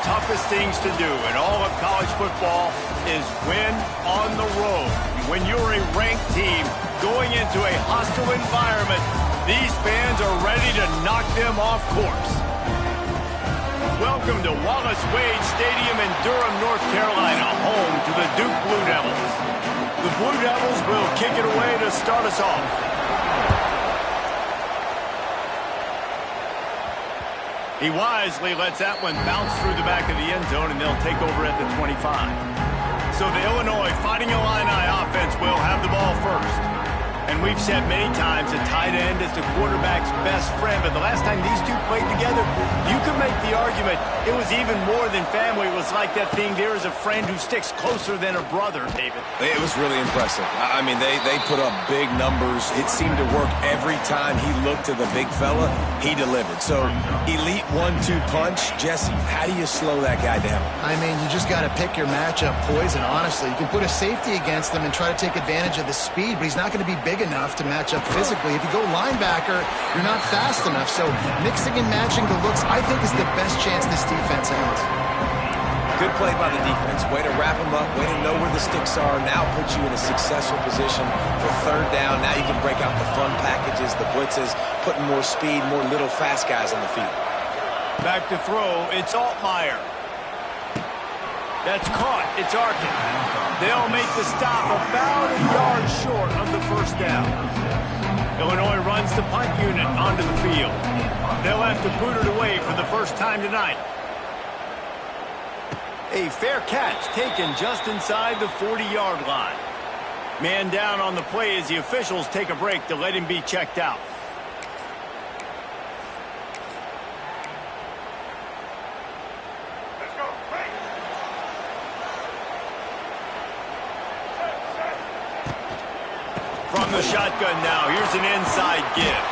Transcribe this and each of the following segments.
toughest things to do in all of college football is win on the road. When you're a ranked team going into a hostile environment, these fans are ready to knock them off course. Welcome to Wallace Wade Stadium in Durham, North Carolina, home to the Duke Blue Devils. The Blue Devils will kick it away to start us off. He wisely lets that one bounce through the back of the end zone, and they'll take over at the 25. So the Illinois Fighting Illini offense will have the ball first. And we've said many times a tight end is the quarterback's best friend, but the last time these two played together, you could make the argument it was even more than family. It was like that thing, there is a friend who sticks closer than a brother, David. It was really impressive. I mean, they put up big numbers. It seemed to work every time he looked to the big fella, he delivered. So, elite 1-2 punch. Jesse, how do you slow that guy down? I mean, you just got to pick your matchup poison, honestly. You can put a safety against him and try to take advantage of the speed, but he's not going to be big enough to match up physically. If you go linebacker, you're not fast enough. So mixing and matching the looks, I think, is the best chance this defense has. Good play by the defense. Way to wrap them up. Way to know where the sticks are. Now put you in a successful position for third down. Now you can break out the fun packages, the blitzes, putting more speed, more little fast guys on the field. Back to throw. It's Altmaier. That's caught. It's Arkin. They'll make the stop about a yard short of the first down. Illinois runs the punt unit onto the field. They'll have to boot it away for the first time tonight. A fair catch taken just inside the 40-yard line. Man down on the play as the officials take a break to let him be checked out. From the shotgun now, here's an inside give.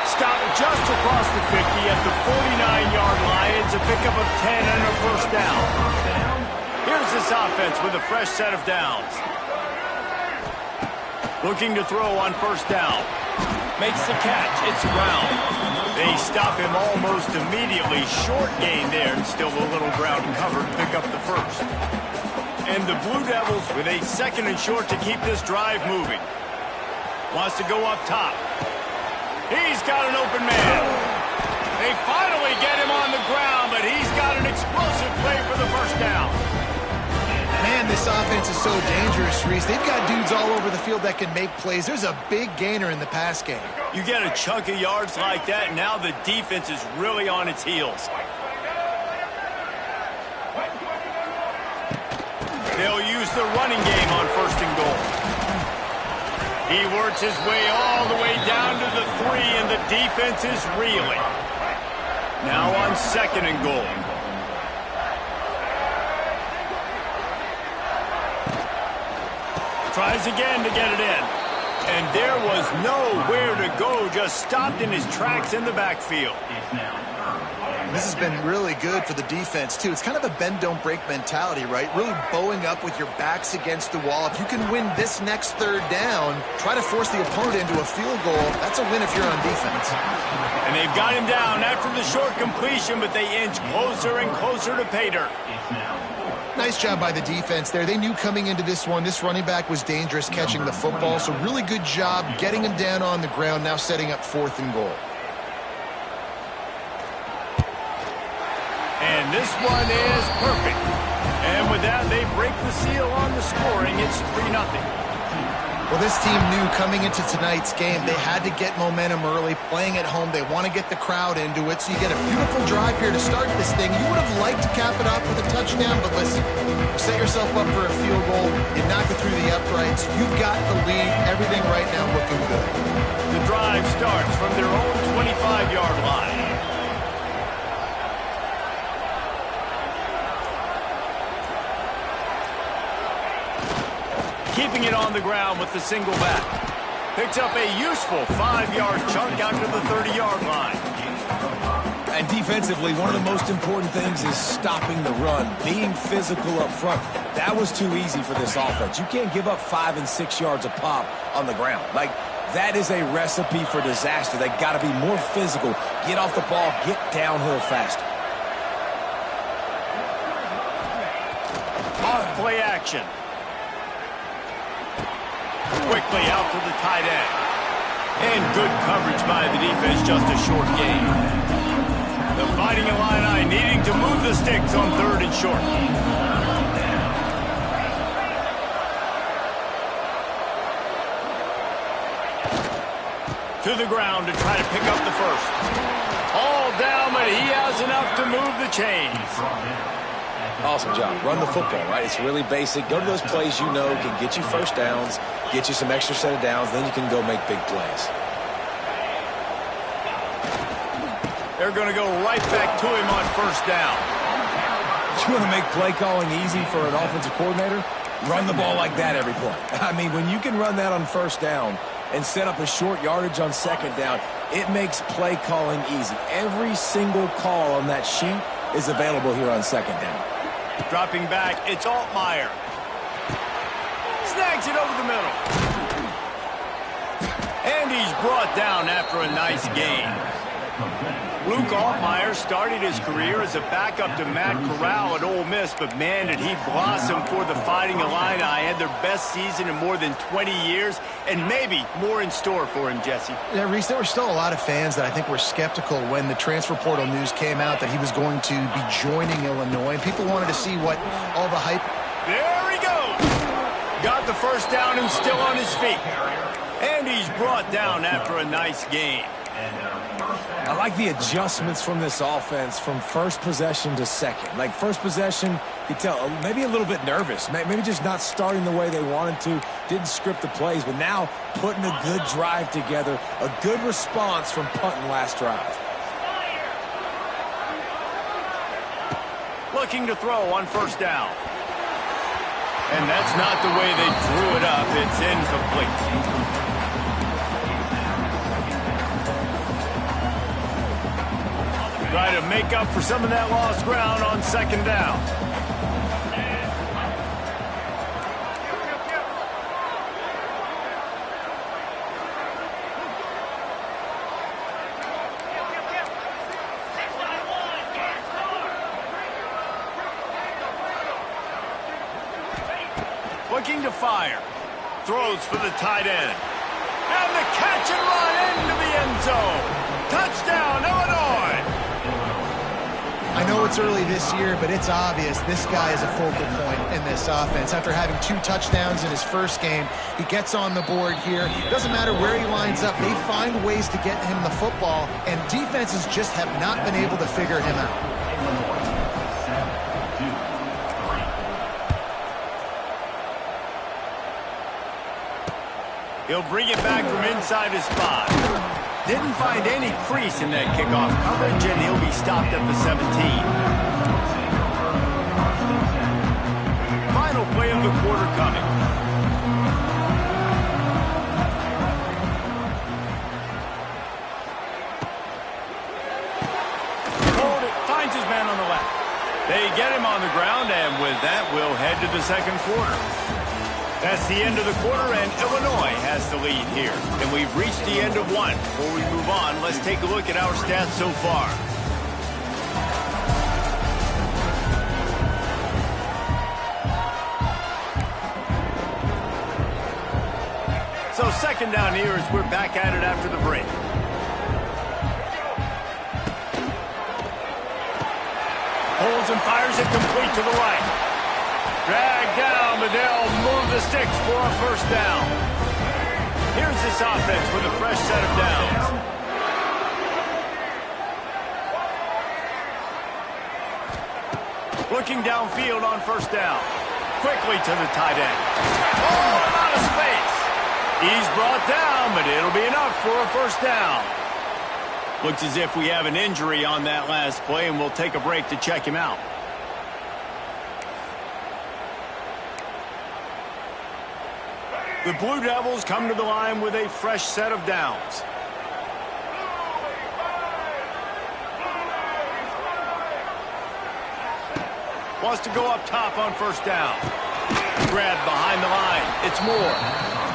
Stop just across the 50 at the 49-yard line. It's a pickup of 10 and a first down. Here's this offense with a fresh set of downs. Looking to throw on first down. Makes the catch. It's Brown. They stop him almost immediately. Short gain there, and still a little ground covered to pick up the first. And the Blue Devils with a second and short to keep this drive moving. Wants to go up top. He's got an open man. They finally get him on the ground, but he's got an explosive play for the first down. Man, this offense is so dangerous, Reese. They've got dudes all over the field that can make plays. There's a big gainer in the pass game. You get a chunk of yards like that, and now the defense is really on its heels. They'll use the running game on first and goal. He works his way all the way down to the 3, and the defense is reeling. Now on second and goal. Tries again to get it in. And there was nowhere to go, just stopped in his tracks in the backfield. This has been really good for the defense, too. It's kind of a bend-don't-break mentality, right? Really bowing up with your backs against the wall. If you can win this next third down, try to force the opponent into a field goal. That's a win if you're on defense. And they've got him down after the short completion, but they inch closer and closer to pay dirt. Nice job by the defense there. They knew coming into this one, this running back was dangerous catching the football, so really good job getting him down on the ground, now setting up fourth and goal. And this one is perfect. And with that, they break the seal on the scoring. It's 3-0. Well, this team knew coming into tonight's game they had to get momentum early. Playing at home, they want to get the crowd into it. So you get a beautiful drive here to start this thing. You would have liked to cap it off with a touchdown, but listen, set yourself up for a field goal. You knock it through the uprights. You've got the lead. Everything right now looking good. The drive starts from their own 25-yard line. Keeping it on the ground with the single back. Picks up a useful 5-yard chunk out to the 30-yard line. And defensively, one of the most important things is stopping the run, being physical up front. That was too easy for this offense. You can't give up 5 and 6 yards a pop on the ground. Like, that is a recipe for disaster. They got to be more physical, get off the ball, get downhill faster. off play action. Quickly out to the tight end. And good coverage by the defense, just a short gain. The Fighting Illini needing to move the sticks on 3rd and short. To the ground to try to pick up the first. All down, but he has enough to move the chains. Awesome job. Run the football, right? It's really basic. Go to those plays you know can get you first downs, get you some extra set of downs, then you can go make big plays. They're going to go right back to him on 1st down. You want to make play calling easy for an offensive coordinator? Run the ball like that every play. I mean, when you can run that on 1st down and set up a short yardage on 2nd down, it makes play calling easy. Every single call on that sheet is available here on 2nd down. Dropping back, it's Altmaier. Snags it over the middle. And he's brought down after a nice gain. Luke Altmaier started his career as a backup to Matt Corral at Ole Miss, but man, did he blossom for the Fighting Illini. Had their best season in more than 20 years, and maybe more in store for him, Jesse. Yeah, Reese, there were still a lot of fans that I think were skeptical when the transfer portal news came out that he was going to be joining Illinois. People wanted to see what all the hype. There he goes. Got the 1st down and still on his feet. And he's brought down after a nice gain. I like the adjustments from this offense from 1st possession to 2nd. Like 1st possession, you tell maybe a little bit nervous, maybe just not starting the way they wanted to, didn't script the plays, but now putting a good drive together, a good response from punting last drive. Looking to throw on 1st down. And that's not the way they drew it up. It's incomplete. Try to make up for some of that lost ground on 2nd down. Looking to fire. Throws for the tight end. And the catch and run into the end zone. Touchdown, Illinois! I know it's early this year, but it's obvious this guy is a focal point in this offense. After having 2 touchdowns in his 1st game, he gets on the board here. Doesn't matter where he lines up, they find ways to get him the football, and defenses just have not been able to figure him out. He'll bring it back from inside his spot. Didn't find any crease in that kickoff coverage, and he'll be stopped at the 17. Final play of the quarter coming. Hold it, finds his man on the left. They get him on the ground, and with that, we'll head to the 2nd quarter. That's the end of the quarter, and Illinois has the lead here. And we've reached the end of one. Before we move on, let's take a look at our stats so far. So 2nd down here as we're back at it after the break. Holds and fires it complete to the right. Dragged down, but they'll move the sticks for a 1st down. Here's this offense with a fresh set of downs. Looking downfield on 1st down. Quickly to the tight end. Oh, I'm out of space. He's brought down, but it'll be enough for a 1st down. Looks as if we have an injury on that last play, and we'll take a break to check him out. The Blue Devils come to the line with a fresh set of downs. Wants to go up top on 1st down. Grabbed behind the line. It's Moore.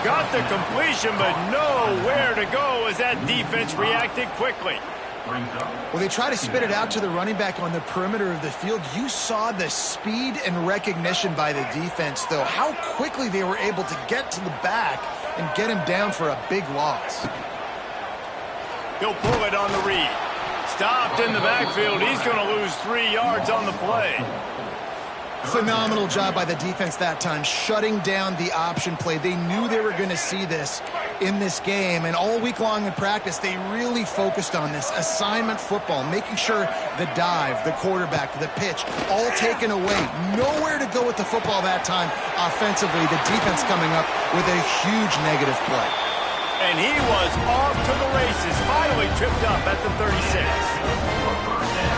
Got the completion, but nowhere to go as that defense reacted quickly. Well, they try to spit it out to the running back on the perimeter of the field. You saw the speed and recognition by the defense, though, how quickly they were able to get to the back and get him down for a big loss. He'll pull it on the read. Stopped in the backfield. He's going to lose 3 yards on the play. Phenomenal job by the defense that time, shutting down the option play. They knew they were going to see this in this game, and all week long in practice, they really focused on this assignment football, making sure the dive, the quarterback, the pitch, all taken away. Nowhere to go with the football that time offensively. The defense coming up with a huge negative play. And he was off to the races, finally tripped up at the 36.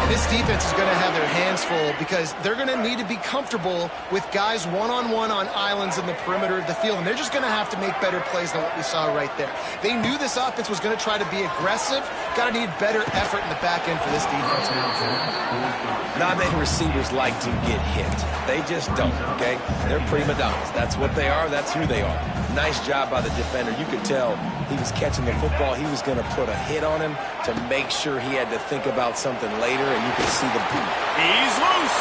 This defense is going to have their hands full because they're going to need to be comfortable with guys one-on-one on islands in the perimeter of the field, and they're just going to have to make better plays than what we saw right there. They knew this offense was going to try to be aggressive. Got to need better effort in the back end for this defense. Not many receivers like to get hit. They just don't, okay? They're prima donnas. That's what they are. That's who they are. Nice job by the defender. You could tell he was catching the football. He was going to put a hit on him to make sure he had to think about something later, and you could see the boot. He's loose.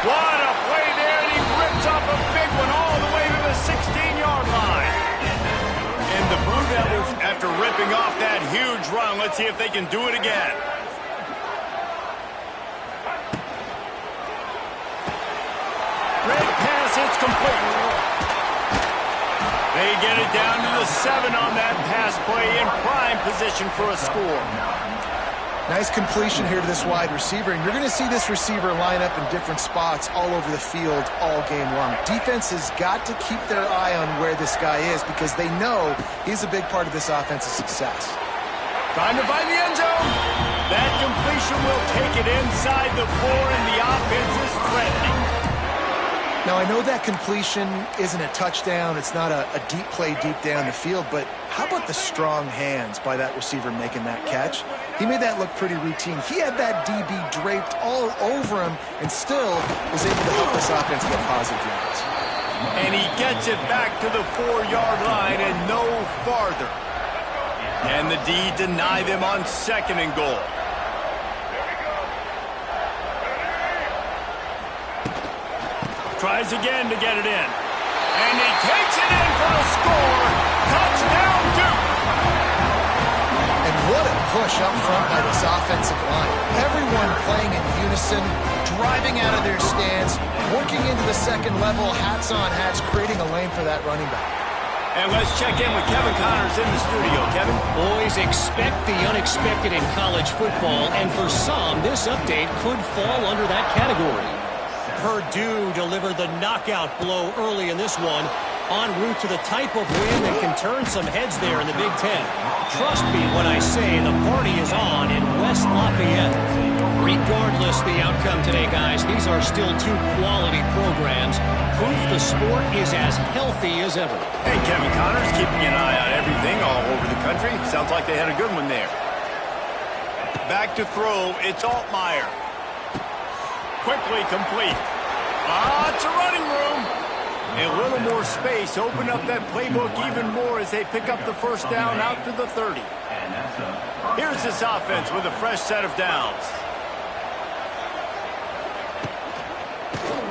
What a play there, and he rips off a big one all the way to the 16-yard line. And the Blue Devils, after ripping off that huge run, let's see if they can do it again. Great pass, it's complete. They get it down to the 7 on that pass play in prime position for a score. Nice completion here to this wide receiver, and you're going to see this receiver line up in different spots all over the field all game long. Defense has got to keep their eye on where this guy is because they know he's a big part of this offense's success. Trying to find the end zone. That completion will take it inside the 4, and the offense is threatening. Now, I know that completion isn't a touchdown. It's not a deep play deep down the field, but how about the strong hands by that receiver making that catch? He made that look pretty routine. He had that DB draped all over him and still was able to help this offense get positive yards. And he gets it back to the 4-yard line and no farther. And the D deny them on 2nd and goal. Tries again to get it in. And he takes it in for a score. Touchdown, Duke. And what a push up front by this offensive line. Everyone playing in unison, driving out of their stance, working into the second level, hats on hats, creating a lane for that running back. And let's check in with Kevin Connors in the studio. Kevin? Boys, expect the unexpected in college football, and for some, this update could fall under that category. Purdue delivered the knockout blow early in this one, en route to the type of win that can turn some heads there in the Big Ten. Trust me when I say the party is on in West Lafayette. Regardless the outcome today, guys, these are still 2 quality programs. Proof the sport is as healthy as ever. Hey, Kevin Connors, keeping an eye on everything all over the country. Sounds like they had a good one there. Back to throw, it's Altmaier. Quickly complete. Lots of running room. A little more space. Open up that playbook even more as they pick up the first down out to the 30. Here's this offense with a fresh set of downs.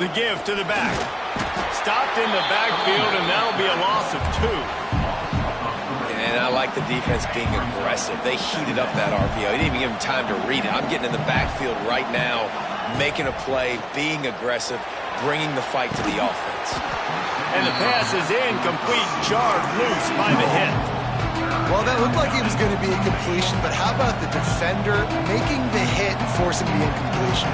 The give to the back. Stopped in the backfield, and that'll be a loss of 2. And I like the defense being aggressive. They heated up that RPO. He didn't even give him time to read it. I'm getting in the backfield right now, making a play, being aggressive, bringing the fight to the offense. And the pass is incomplete, jarred loose by the hit. Well, that looked like it was going to be a completion, but how about the defender making the hit and forcing the incompletion?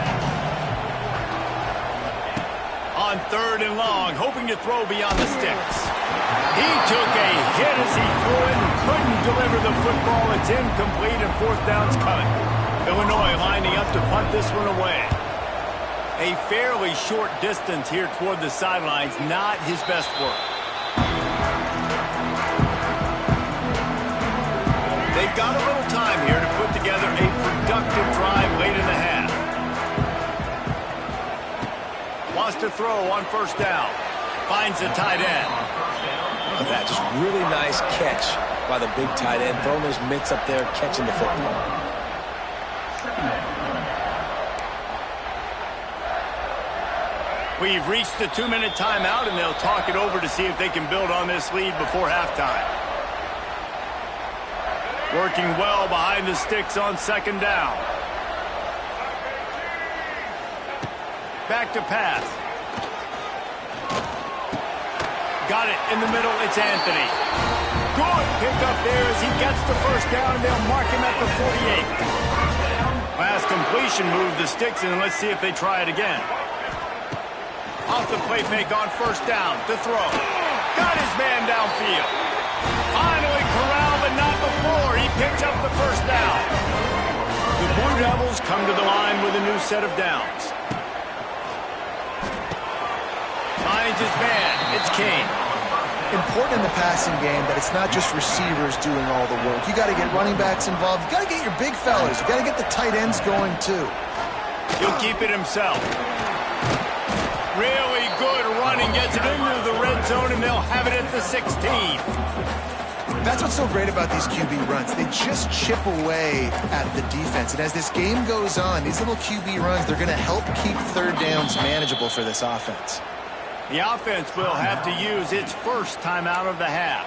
On 3rd and long, hoping to throw beyond the sticks. He took a hit as he threw it and couldn't deliver the football. It's incomplete and 4th down's coming. Illinois lining up to punt this one away. A fairly short distance here toward the sidelines, not his best work. They've got a little time here to put together a productive drive late in the half. Wants to throw on 1st down. Finds the tight end. Oh, that just really nice catch by the big tight end, throwing those mitts up there, catching the football. We've reached the 2-minute timeout, and they'll talk it over to see if they can build on this lead before halftime. Working well behind the sticks on second down. Back to pass. Got it in the middle. It's Anthony. Good pick up there as he gets the first down, and they'll mark him at the 48. Last completion moved the sticks, and let's see if they try it again. Off the play fake on first down to throw. Got his man downfield. Finally corralled, but not before. He picks up the first down. The Blue Devils come to the line with a new set of downs. Finds his man. It's Kane. Important in the passing game that it's not just receivers doing all the work. You got to get running backs involved. You got to get your big fellas. You got to get the tight ends going too. He'll keep it himself. Really good running, gets it into the red zone, and they'll have it at the 16. That's what's so great about these QB runs. They just chip away at the defense. And as this game goes on, these little QB runs, they're going to help keep third downs manageable for this offense. The offense will have to use its first timeout of the half.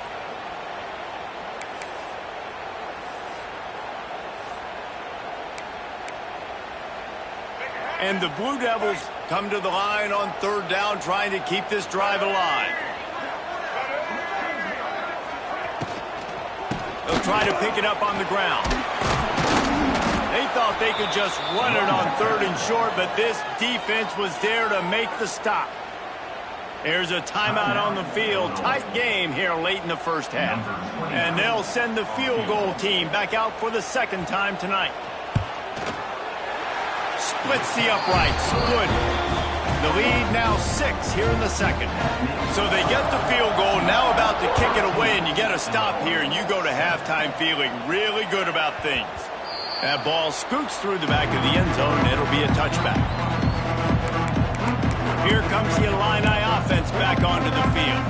And the Blue Devils come to the line on third down, trying to keep this drive alive. They'll try to pick it up on the ground. They thought they could just run it on third and short, but this defense was there to make the stop. There's a timeout on the field. Tight game here late in the first half. And they'll send the field goal team back out for the second time tonight. Splits the uprights. Good. The lead now 6 here in the second. So they get the field goal, now about to kick it away, and you get a stop here, and you go to halftime feeling really good about things. That ball scoots through the back of the end zone, and it'll be a touchback. Here comes the Illini offense back onto the field.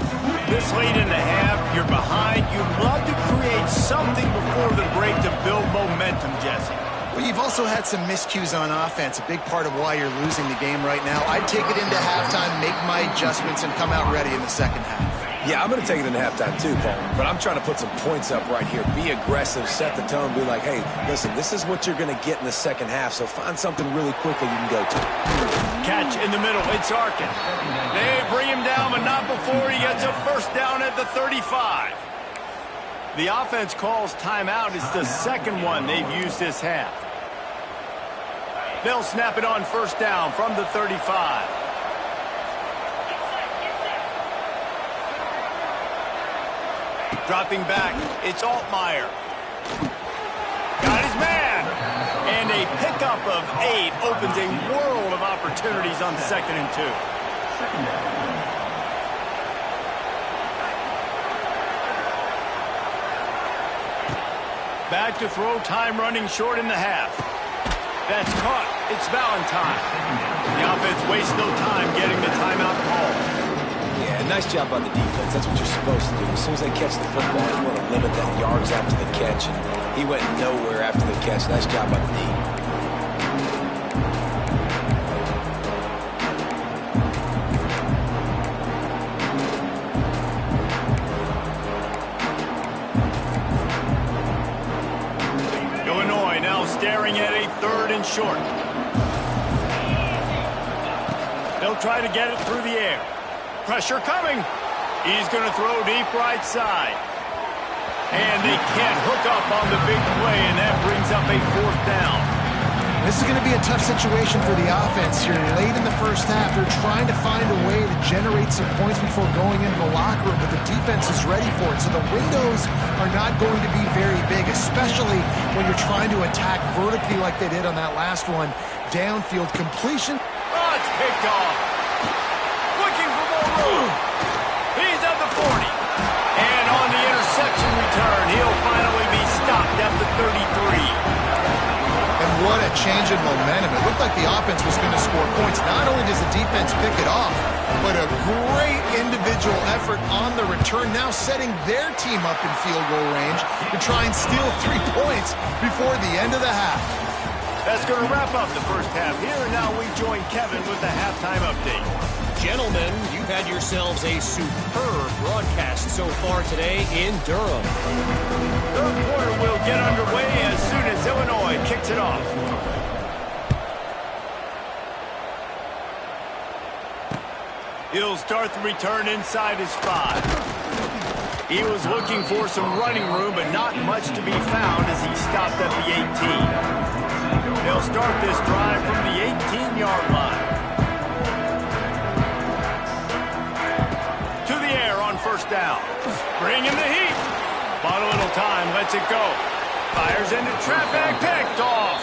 This late in the half, you're behind. You'd love to create something before the break to build momentum, Jesse. Well, you've also had some miscues on offense, a big part of why you're losing the game right now. I'd take it into halftime, make my adjustments, and come out ready in the second half. Yeah, I'm going to take it into halftime too, Paul. But I'm trying to put some points up right here. Be aggressive, set the tone, be like, hey, listen, this is what you're going to get in the second half, so find something really quickly you can go to. Catch in the middle. It's Arkin. They bring him down, but not before he gets a first down at the 35. The offense calls timeout. It's the second one they've used this half. They'll snap it on first down from the 35. Dropping back, it's Altmaier. Got his man. And a pickup of 8 opens a world of opportunities on 2nd and 2. Back to throw, time running short in the half. That's caught. It's Valentine. The offense wastes no time getting the timeout call. Yeah, nice job by the defense. That's what you're supposed to do. As soon as they catch the football, you want to limit that yards after the catch. And he went nowhere after the catch. Nice job by the D. Staring at a 3rd and short. They'll try to get it through the air. Pressure coming. He's going to throw deep right side. And they can't hook up on the big play, and that brings up a 4th down. This is going to be a tough situation for the offense here. Late in the first half, they're trying to find a way to generate some points before going into the locker room, but the defense is ready for it. So the windows are not going to be very big, especially when you're trying to attack vertically like they did on that last one. Downfield completion. Oh, it's picked off. Looking for more room. He's at the 40. And on the interception return, he'll finally be stopped at the 33. And what a change in momentum. It looked like the offense was going to score points. Not only does the defense pick it off, but a great individual effort on the return, now setting their team up in field goal range to try and steal 3 points before the end of the half. That's going to wrap up the first half here, and now we join Kevin with the halftime update. Gentlemen, you've had yourselves a superb broadcast so far today in Durham. Third quarter will get underway as soon as Illinois kicks it off. He'll start the return inside his 5. He was looking for some running room, but not much to be found as he stopped at the 18. They'll start this drive from the 18-yard line. To the air on first down. Bring in the heat. Bought a little time, lets it go. Fires into traffic, picked off.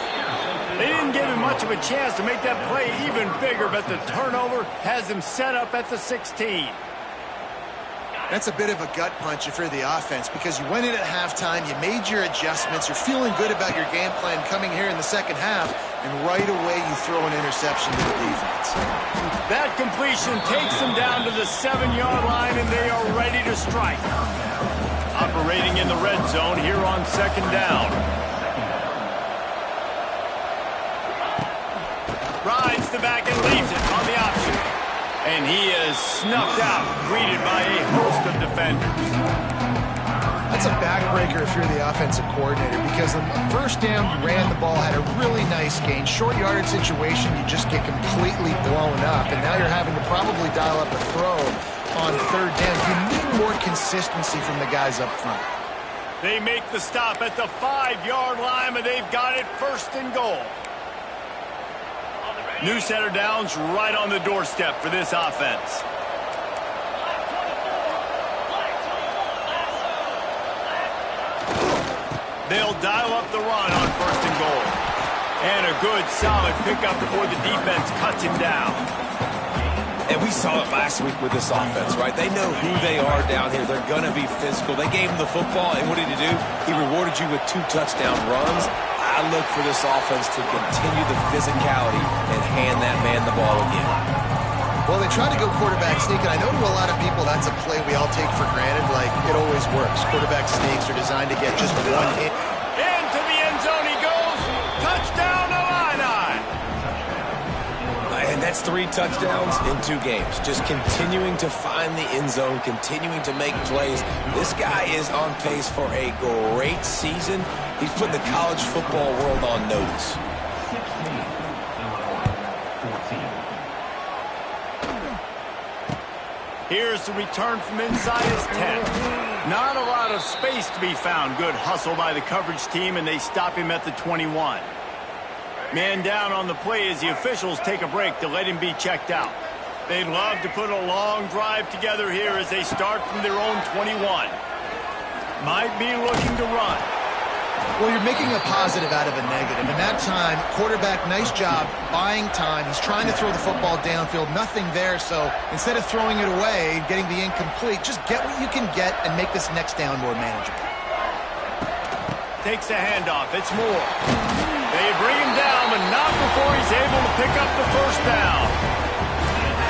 They didn't give him much of a chance to make that play even bigger, but the turnover has him set up at the 16. That's a bit of a gut punch if you're the offense, because you went in at halftime, you made your adjustments, you're feeling good about your game plan coming here in the second half, and right away you throw an interception to the defense. That completion takes them down to the 7-yard line, and they are ready to strike. Operating in the red zone here on second down. Rides the back and leaves it on the option. And he is snuffed out, greeted by a host of defenders. That's a backbreaker if you're the offensive coordinator, because the first down you ran the ball, had a really nice gain. Short yardage situation, you just get completely blown up, and now you're having to probably dial up a throw on third down. You need more consistency from the guys up front. They make the stop at the 5-yard line, but they've got it first and goal. New center downs right on the doorstep for this offense. They'll dial up the run on first and goal. And a good, solid pickup before the defense cuts him down. And we saw it last week with this offense, right? They know who they are down here. They're going to be physical. They gave him the football, and what did he do? He rewarded you with 2 touchdown runs. I look for this offense to continue the physicality and hand that man the ball again. Well, they tried to go quarterback sneak, and I know to a lot of people that's a play we all take for granted, like it always works. Quarterback sneaks are designed to get just one hit. Into the end zone he goes. Touchdown, Illini. And that's 3 touchdowns in 2 games. Just continuing to find the end zone, continuing to make plays. This guy is on pace for a great season. He's putting the college football world on notice. Here's the return from inside his 10. Not a lot of space to be found. Good hustle by the coverage team, and they stop him at the 21. Man down on the play as the officials take a break to let him be checked out. They'd love to put a long drive together here as they start from their own 21. Might be looking to run. Well, you're making a positive out of a negative. In that time, quarterback, nice job buying time. He's trying to throw the football downfield. Nothing there, so instead of throwing it away, getting the incomplete, just get what you can get and make this next down more manageable. Takes a handoff. It's Moore. They bring him down, but not before he's able to pick up the first down.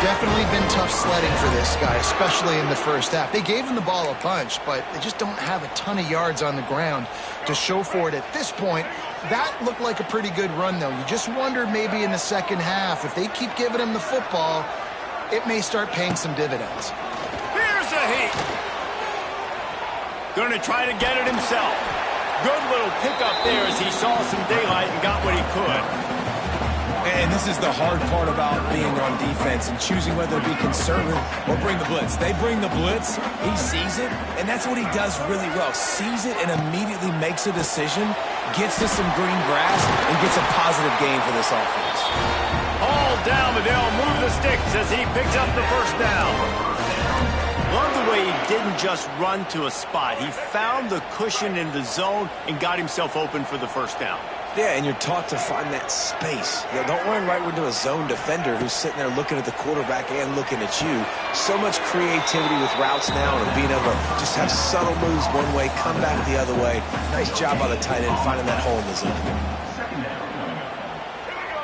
Definitely been tough sledding for this guy, especially in the first half. They gave him the ball a bunch, but they just don't have a ton of yards on the ground to show for it at this point. That looked like a pretty good run, though. You just wonder maybe in the second half, if they keep giving him the football, it may start paying some dividends. Here's a heat. Going to try to get it himself. Good little pickup there as he saw some daylight and got what he could. And this is the hard part about being on defense and choosing whether to be conservative or bring the blitz. They bring the blitz, he sees it, and that's what he does really well. Sees it and immediately makes a decision, gets to some green grass, and gets a positive gain for this offense. All down, but they'll move the sticks as he picks up the first down. Love the way he didn't just run to a spot. He found the cushion in the zone and got himself open for the first down. Yeah, and you're taught to find that space. You know, don't run right into a zone defender who's sitting there looking at the quarterback and looking at you. So much creativity with routes now and being able to just have subtle moves one way, come back the other way. Nice job by the tight end finding that hole in the zone.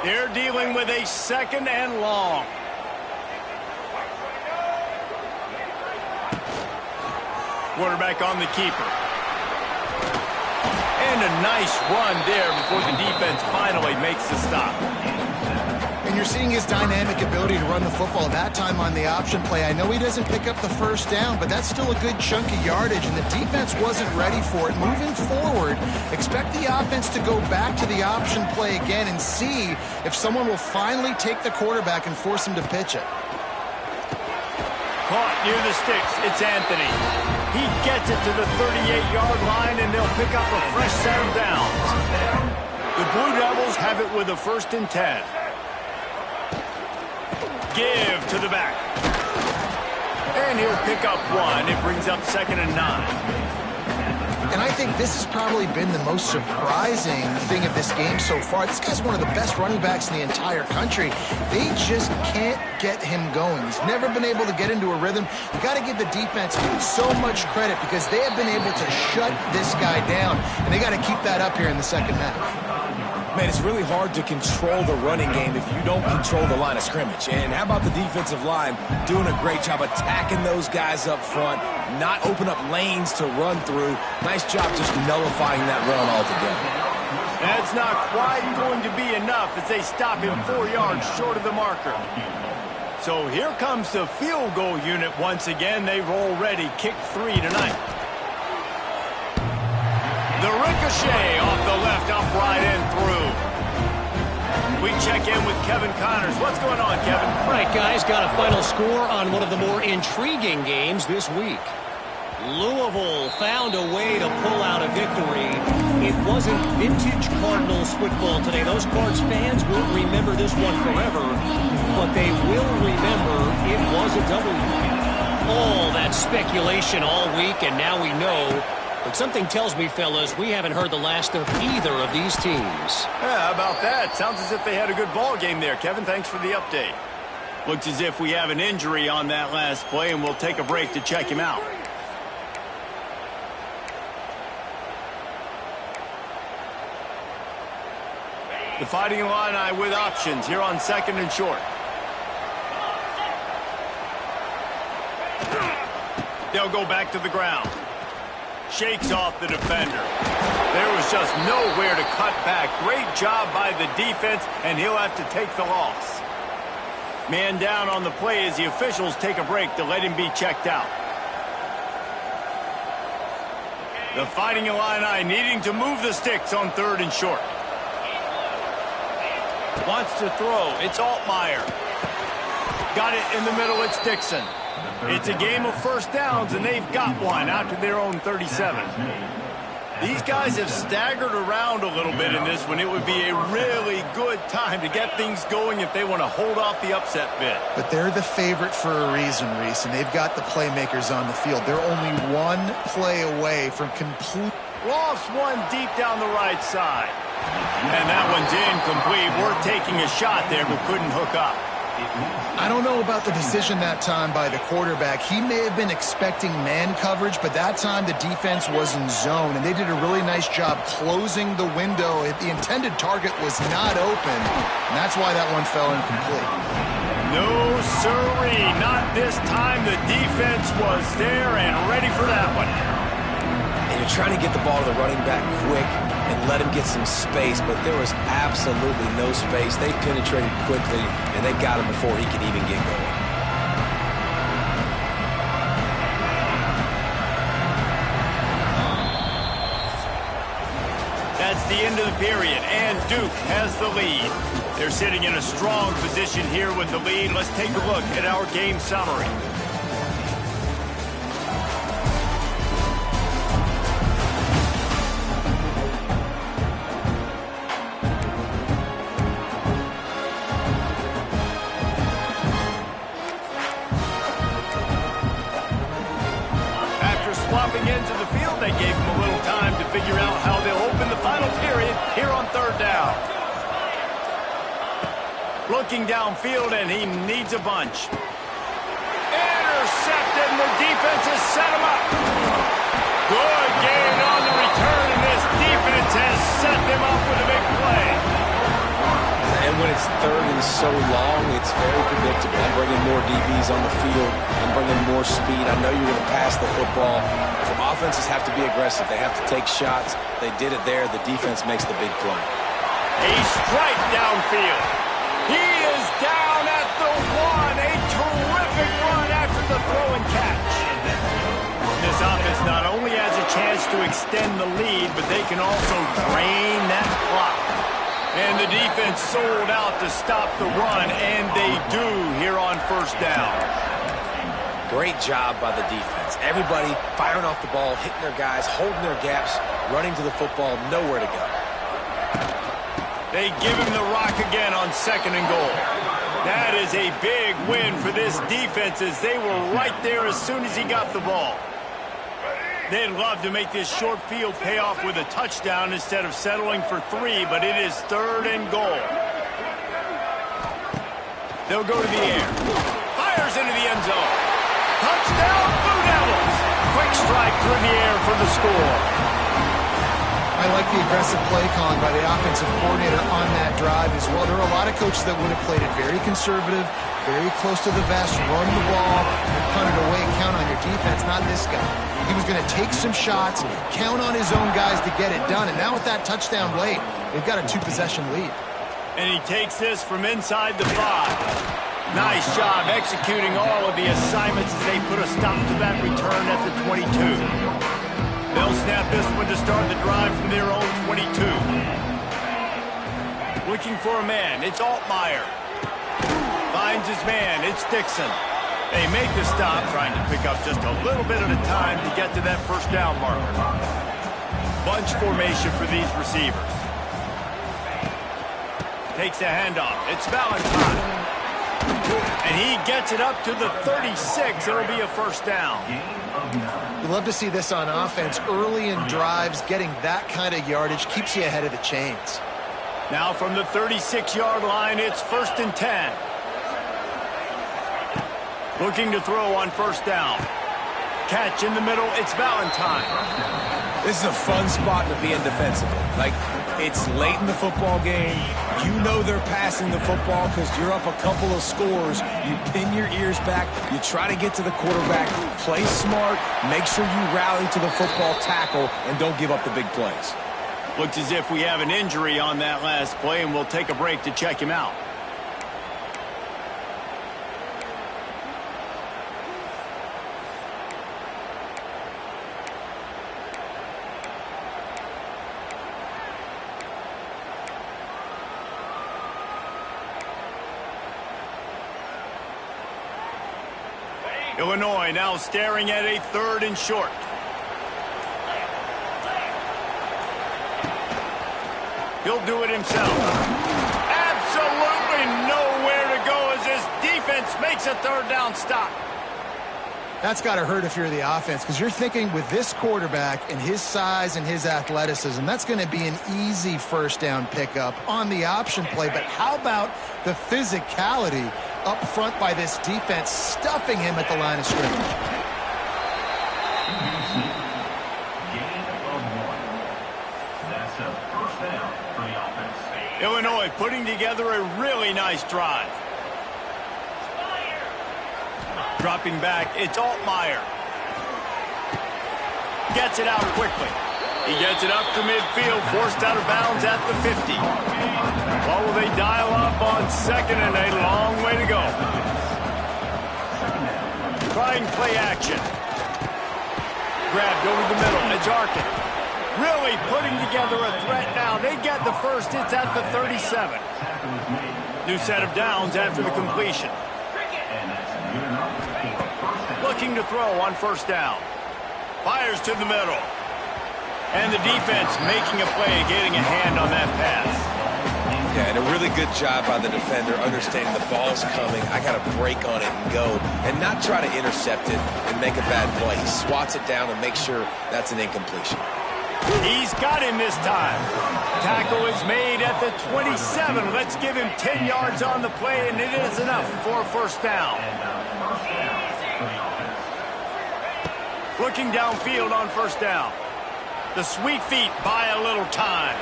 They're dealing with a second and long. Quarterback on the keeper. And a nice run there before the defense finally makes the stop. And you're seeing his dynamic ability to run the football, that time on the option play. I know he doesn't pick up the first down, but that's still a good chunk of yardage, and the defense wasn't ready for it. Moving forward, expect the offense to go back to the option play again and see if someone will finally take the quarterback and force him to pitch it. Caught near the sticks. It's Anthony. He gets it to the 38-yard line, and they'll pick up a fresh set of downs. The Blue Devils have it with a 1st and 10. Give to the back. And he'll pick up 1. It brings up 2nd and 9. And I think this has probably been the most surprising thing of this game so far. This guy's one of the best running backs in the entire country. They just can't get him going. He's never been able to get into a rhythm. You got to give the defense so much credit because they have been able to shut this guy down, and they got to keep that up here in the second half. Man, it's really hard to control the running game if you don't control the line of scrimmage. And how about the defensive line doing a great job attacking those guys up front, not open up lanes to run through. Nice job just nullifying that run altogether. That's not quite going to be enough as they stop him 4 yards short of the marker. So here comes the field goal unit once again. They've already kicked 3 tonight. The ricochet off the left, upright and through. We check in with Kevin Connors. What's going on, Kevin? All right, guys, got a final score on one of the more intriguing games this week. Louisville found a way to pull out a victory. It wasn't vintage Cardinals football today. Those Cards fans won't remember this one forever, but they will remember it was a W. All that speculation all week, and now we know. But something tells me, fellas, we haven't heard the last of either of these teams. Yeah, how about that? Sounds as if they had a good ball game there. Kevin, thanks for the update. Looks as if we have an injury on that last play, and we'll take a break to check him out. The Fighting Illini with options here on 2nd and short. They'll go back to the ground. Shakes off the defender. There was just nowhere to cut back. Great job by the defense, and he'll have to take the loss. Man down on the play as the officials take a break to let him be checked out. The Fighting Illini needing to move the sticks on 3rd and short. Wants to throw. It's Altmaier. Got it in the middle. It's Dixon. It's a game of first downs, and they've got one out to their own 37. These guys have staggered around a little bit in this one. It would be a really good time to get things going if they want to hold off the upset bid. But they're the favorite for a reason, Reese, and they've got the playmakers on the field. They're only one play away from complete... Lost one deep down the right side. And that one's incomplete. We're taking a shot there, but couldn't hook up. I don't know about the decision that time by the quarterback. He may have been expecting man coverage, but that time the defense was in zone, and they did a really nice job closing the window. The intended target was not open, and that's why that one fell incomplete. No, sirree, not this time. The defense was there and ready for that one. And you're trying to get the ball to the running back quick and let him get some space, but there was absolutely no space. They penetrated quickly, and they got him before he could even get going. That's the end of the period, and Duke has the lead. They're sitting in a strong position here with the lead. Let's take a look at our game summary. Swapping into the field, they gave him a little time to figure out how they'll open the final period here on 3rd down. Looking downfield, and he needs a bunch. Intercepted, and the defense has set him up. Good gain on the return, and this defense has set them up with a big play. And when it's third and so long, it's very predictable. I'm bringing more DBs on the field. I'm bringing more speed. I know you're going to pass the football. Offenses have to be aggressive. They have to take shots. They did it there. The defense makes the big play. A strike downfield. He is down at the 1. A terrific run after the throw and catch. This offense not only has a chance to extend the lead, but they can also drain that clock. And the defense sold out to stop the run, and they do here on first down. Great job by the defense. Everybody firing off the ball, hitting their guys, holding their gaps, running to the football, nowhere to go. They give him the rock again on 2nd and goal. That is a big win for this defense as they were right there as soon as he got the ball. They'd love to make this short field pay off with a touchdown instead of settling for 3, but it is 3rd and goal. They'll go to the air. Fires into the end zone. Touchdown, Blue Devils! Quick strike through the air for the score. I like the aggressive play calling by the offensive coordinator on that drive as well. There are a lot of coaches that would have played it very conservative, very close to the vest, run the ball, and punt it away, count on your defense, not this guy. He was going to take some shots, count on his own guys to get it done, and now with that touchdown late, they've got a 2-possession lead. And he takes this from inside the 5. Nice job executing all of the assignments as they put a stop to that return at the 22. They'll snap this one to start the drive from their own 22. Looking for a man. It's Altmaier. Finds his man. It's Dixon. They make the stop, trying to pick up just a little bit at a time to get to that first down marker. Bunch formation for these receivers. Takes a handoff. It's Valentine. And he gets it up to the 36. It'll be a first down. You love to see this on offense. Early in drives, getting that kind of yardage keeps you ahead of the chains. Now from the 36-yard line, it's 1st and 10. Looking to throw on first down. Catch in the middle. It's Valentine. This is a fun spot to be in defensively. Like, it's late in the football game. You know they're passing the football because you're up a couple of scores. You pin your ears back. You try to get to the quarterback. Play smart. Make sure you rally to the football tackle and don't give up the big plays. Looks as if we have an injury on that last play, and we'll take a break to check him out. Illinois now staring at a 3rd and short. He'll do it himself. Absolutely nowhere to go as this defense makes a 3rd down stop. That's got to hurt if you're the offense, because you're thinking with this quarterback and his size and his athleticism, that's going to be an easy first down pickup on the option play. But how about the physicality up front by this defense, stuffing him at the line of scrimmage? Illinois putting together a really nice drive. Dropping back, it's Altmaier. Gets it out quickly. He gets it up to midfield, forced out of bounds at the 50. Well, will they dial up on 2nd and a long way to go? Trying play action. Grabbed over the middle. It's Arkin. Really putting together a threat now. They get the first. It's at the 37. New set of downs after the completion. Looking to throw on first down. Fires to the middle. And the defense making a play, getting a hand on that pass. Yeah, and a really good job by the defender, understanding the ball's coming. I got to break on it and go, and not try to intercept it and make a bad play. He swats it down and makes sure that's an incompletion. He's got him this time. Tackle is made at the 27. Let's give him 10 yards on the play, and it is enough for a first down. Looking downfield on first down. The sweet feet buy a little time.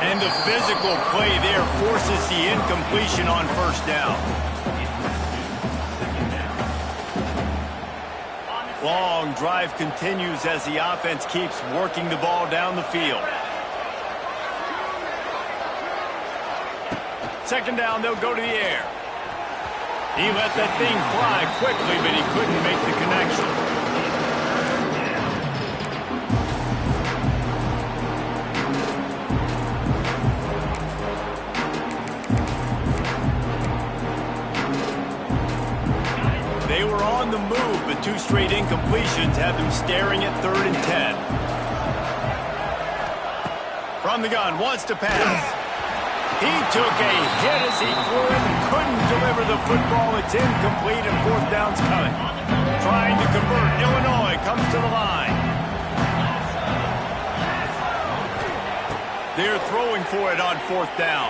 And the physical play there forces the incompletion on first down. Long drive continues as the offense keeps working the ball down the field. Second down, they'll go to the air. He let that thing fly quickly, but he couldn't make the connection. They were on the move, but two straight incompletions have them staring at 3rd and 10. From the gun, wants to pass. He took a hit as he threw it and couldn't deliver the football. It's incomplete and 4th down's coming. Trying to convert. Illinois comes to the line. They're throwing for it on 4th down.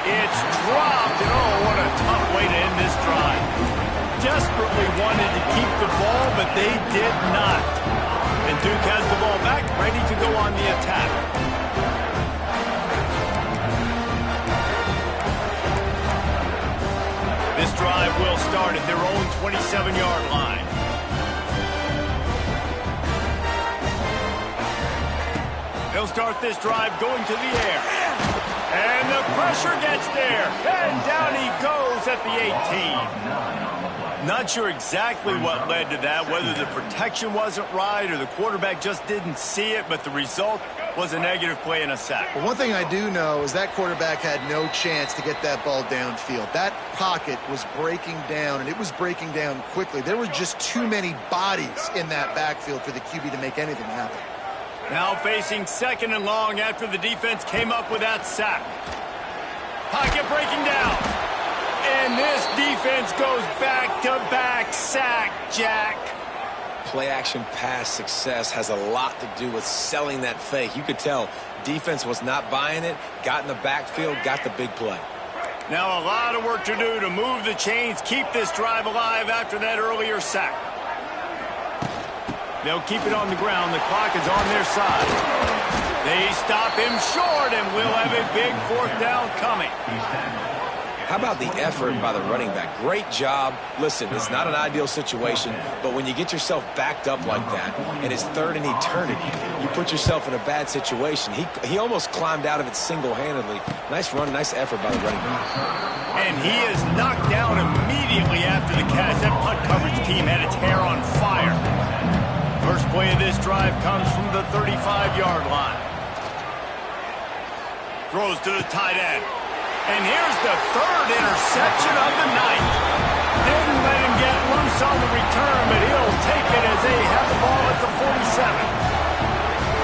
It's dropped, and oh, what a tough way to end this drive. Desperately wanted to keep the ball, but they did not. And Duke has the ball back, ready to go on the attack. This drive will start at their own 27-yard line. They'll start this drive going to the air. And the pressure gets there. And down he goes at the 18. Not sure exactly what led to that, whether the protection wasn't right or the quarterback just didn't see it, but the result was a negative play and a sack. Well, one thing I do know is that quarterback had no chance to get that ball downfield. That pocket was breaking down, and it was breaking down quickly. There were just too many bodies in that backfield for the QB to make anything happen. Now facing 2nd and long after the defense came up with that sack. Pocket breaking down. And this defense goes back-to-back sack, Jack. Play-action pass success has a lot to do with selling that fake. You could tell defense was not buying it, got in the backfield, got the big play. Now a lot of work to do to move the chains, keep this drive alive after that earlier sack. They'll keep it on the ground. The clock is on their side. They stop him short, and we'll have a big 4th down coming. How about the effort by the running back? Great job. Listen, it's not an ideal situation, but when you get yourself backed up like that, and it's 3rd and eternity, you put yourself in a bad situation. He almost climbed out of it single-handedly. Nice run, nice effort by the running back. And he is knocked down immediately after the catch. That punt coverage team had its hair on fire. First play of this drive comes from the 35-yard line. Throws to the tight end. And here's the 3rd interception of the night. Didn't let him get loose on the return, but he'll take it as they have the ball at the 47.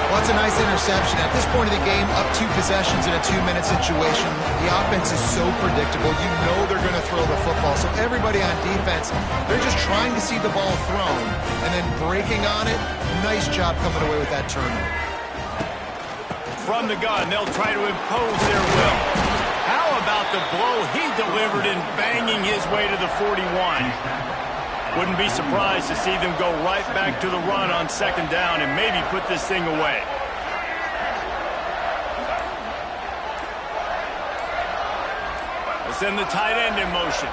Well, that's a nice interception. At this point of the game, up 2 possessions in a 2-minute situation, the offense is so predictable. You know they're going to throw the football. So everybody on defense, they're just trying to see the ball thrown and then breaking on it. Nice job coming away with that turnover. From the gun, they'll try to impose their will. How about the blow he delivered in banging his way to the 41? Wouldn't be surprised to see them go right back to the run on 2nd down and maybe put this thing away. Let's send the tight end in motion.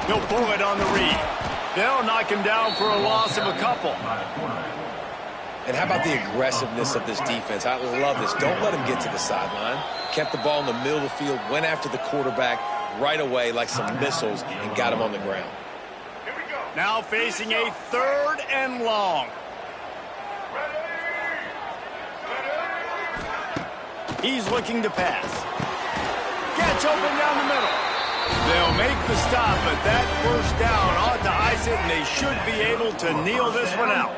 He'll pull it on the read. They'll knock him down for a loss of a couple. And how about the aggressiveness of this defense? I love this. Don't let him get to the sideline. Kept the ball in the middle of the field, went after the quarterback right away like some missiles and got him on the ground. Now facing a 3rd and long. He's looking to pass. Gets open down the middle. They'll make the stop, but that 1st down ought to ice it, and they should be able to kneel this one out.